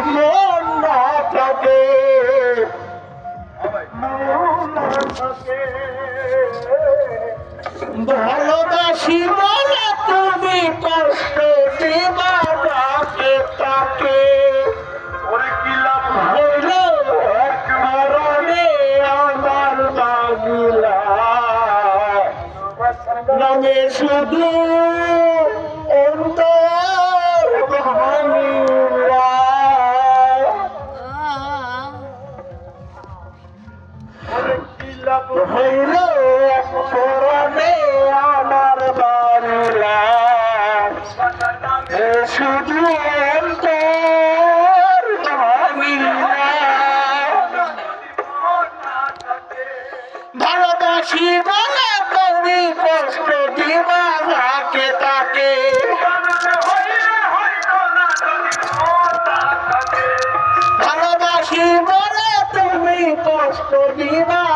মন না থাকে ভালোবাসি বলে তুমি কষ্ট দিবা তাকে তাকে হইলো কারণে আমার বাগিলা নামে শুধু অন্তর ভাঙিলা হইল কারণে আমার বাগিলা শুধু অন্তর ভাঙিলা ভালোবাসি বলে তুমি কষ্ট দিবা তাকে তাকে ভালোবাসি বলে তুমি কষ্ট দিবা